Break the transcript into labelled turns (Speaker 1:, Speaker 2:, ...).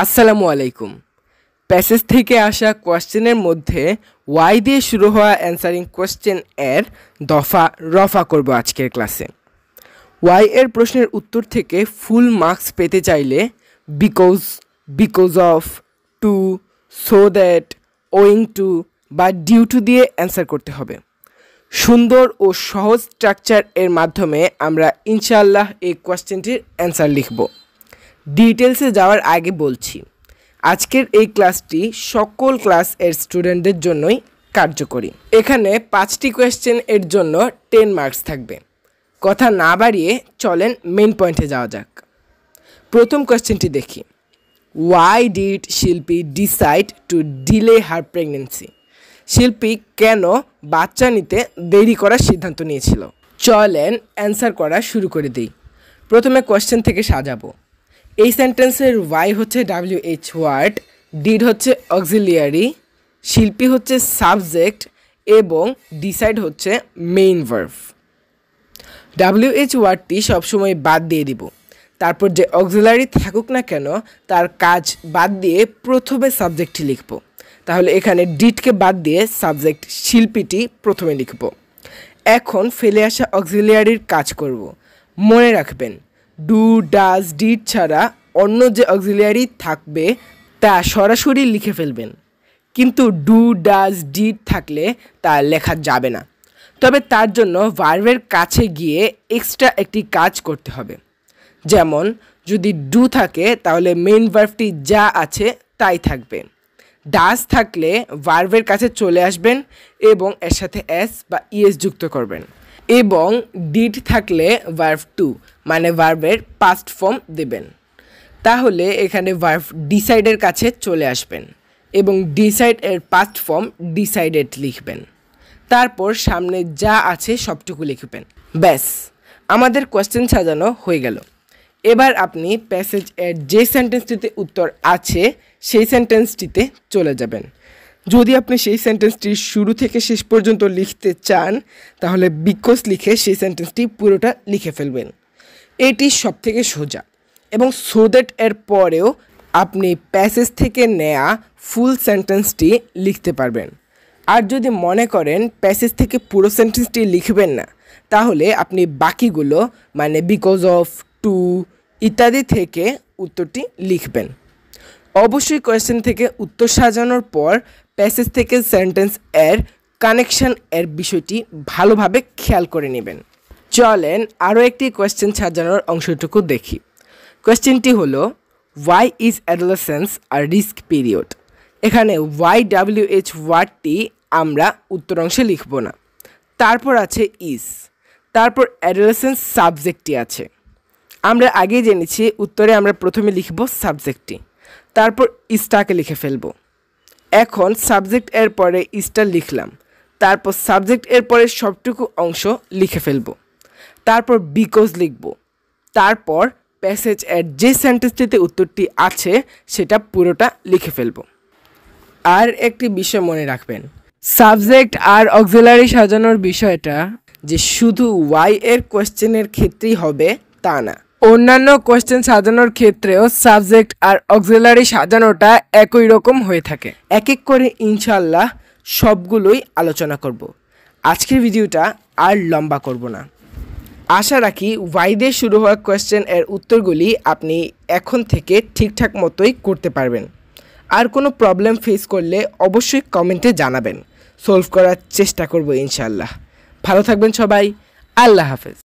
Speaker 1: আসসালামু আলাইকুম। প্যাসেজ থেকে আসা কোয়েশ্চেনের মধ্যে ওয়াই দিয়ে শুরু হওয়া অ্যান্সারিং কোয়েশ্চেন এর দফা রফা করব আজকের ক্লাসে। ওয়াই এর প্রশ্নের উত্তর থেকে ফুল মার্কস পেতে চাইলে because of, to, so that, owing to বা ডিউ টু দিয়ে অ্যান্সার করতে হবে। সুন্দর ও সহজ স্ট্রাকচার এর মাধ্যমে আমরা ইনশাআল্লাহ এই কোয়েশ্চেনটির অ্যান্সার লিখব। ডিটেলসে যাওয়ার আগে বলছি, আজকের এই ক্লাসটি সকল ক্লাস এর স্টুডেন্টদের জন্যই কার্যকরী। এখানে 5টি কোয়েশ্চেন এর জন্য 10 মার্কস থাকবে। কথা না বাড়িয়ে চলেন মেইন পয়েন্টে যাওয়া যাক। প্রথম কোয়েশ্চেনটি দেখি, ওয়াই ডিড শিল্পী decide to delay her pregnancy? শিল্পী কেন বাচ্চা নিতে দেরি করার সিদ্ধান্ত নিয়েছিল? চলেন অ্যান্সার করা শুরু করে দিই। প্রথমে কোয়েশ্চেন থেকে সাজাবো। এই সেন্টেন্সের ওয়াই হচ্ছে WH ওয়ার্ড, ডিড হচ্ছে অক্সিলিয়ারি, শিল্পী হচ্ছে সাবজেক্ট এবং ডিসাইড হচ্ছে মেইন ভার্ব। WH ওয়ার্ডটি সবসময় বাদ দিয়ে দিব। তারপর যে অক্সিলিয়ারি থাকুক না কেন তার কাজ বাদ দিয়ে প্রথমে সাবজেক্টটি লিখব। তাহলে এখানে ডিডকে বাদ দিয়ে সাবজেক্ট শিল্পীটি প্রথমে লিখব। এখন ফেলে আসা অক্সিলিয়ারির কাজ করব। মনে রাখবেন, ডু, ডাজ, ডিড ছাড়া অন্য যে অক্সিলিয়ারি থাকবে তা সরাসরি লিখে ফেলবেন, কিন্তু ডু, ডাজ, ডিড থাকলে তা লেখা যাবে না। তবে তার জন্য ভার্বের কাছে গিয়ে এক্সট্রা একটি কাজ করতে হবে। যেমন যদি ডু থাকে তাহলে মেইন ভার্বটি যা আছে তাই থাকবে। ডাজ থাকলে ভার্বের কাছে চলে আসবেন এবং এর সাথে এস বা ইএস যুক্ত করবেন। এবং ডিড থাকলে ভার্ব টু মানে ভার্বের পাস্ট ফর্ম দেবেন। তাহলে এখানে ভার্ব ডিসাইডের কাছে চলে আসবেন এবং ডিসাইড এর পাস্ট ফর্ম ডিসাইডেড লিখবেন। তারপর সামনে যা আছে সবটুকু লিখবেন। ব্যাস, আমাদের কোয়েশ্চেন সাজানো হয়ে গেল। এবার আপনি প্যাসেজ এর যে সেন্টেন্সটিতে উত্তর আছে সেই সেন্টেন্সটিতে চলে যাবেন। যদি আপনি সেই সেন্টেন্সটি শুরু থেকে শেষ পর্যন্ত লিখতে চান তাহলে বিকজ লিখে সেই সেন্টেন্সটি পুরোটা লিখে ফেলবেন। এটি সব থেকে সোজা এবং সো দ্যাট এর পরেও আপনি প্যাসেজ থেকে নেয়া ফুল সেন্টেন্সটি লিখতে পারবেন। আর যদি মনে করেন প্যাসেজ থেকে পুরো সেন্টেন্সটি লিখবেন না তাহলে আপনি বাকিগুলো মানে বিকজ অফ, টু ইত্যাদি থেকে উত্তরটি লিখবেন। অবশ্যই কোয়েশ্চেন থেকে উত্তর সাজানোর পর প্যাসেজ থেকে সেন্টেন্স এর কানেকশন এর বিষয়টি ভালোভাবে খেয়াল করে নেবেন। চলেন আরও একটি কোয়েশ্চেন সাজানোর অংশটুকু দেখি। কোয়েশ্চেনটি হলো, why is adolescence are risk period? এখানে YWH ওয়ার্ডটি আমরা উত্তর অংশে লিখব না। তারপর আছে ইজ, তারপর অ্যাডোলেসেন্স সাবজেক্টটি আছে। আমরা আগেই জেনেছি উত্তরে আমরা প্রথমে লিখব সাবজেক্টটি, তারপর ইজটাকে লিখে ফেলব। এখন সাবজেক্ট এর পরে ইজটা লিখলাম, তারপর সাবজেক্ট এর পরে সবটুকু অংশ লিখে ফেলব। তারপর বিকজ লিখব, তারপর প্যাসেজ এর যে সেন্টেন্সটিতে উত্তরটি আছে সেটা পুরোটা লিখে ফেলব। আর একটি বিষয় মনে রাখবেন, সাবজেক্ট আর অক্সিলারি সাজানোর বিষয়টা যে শুধু ওয়াই এর কোয়েশ্চেনের ক্ষেত্রেই হবে তা না, অন্যান্য কোয়েশ্চেন সাজানোর ক্ষেত্রেও সাবজেক্ট আর অক্সিলারি সাজানোটা একই রকম হয়ে থাকে। এক এক করে ইনশাআল্লাহ সবগুলোই আলোচনা করব। আজকের ভিডিওটা আর লম্বা করব না। আশা রাখি ওয়াই দিয়ে শুরু হওয়া কোয়েশ্চেন এর উত্তরগুলি আপনি এখন থেকে ঠিকঠাক মতোই করতে পারবেন। আর কোনো প্রবলেম ফেস করলে অবশ্যই কমেন্টে জানাবেন, সলভ করার চেষ্টা করব ইনশাআল্লাহ। ভালো থাকবেন সবাই, আল্লাহ হাফেজ।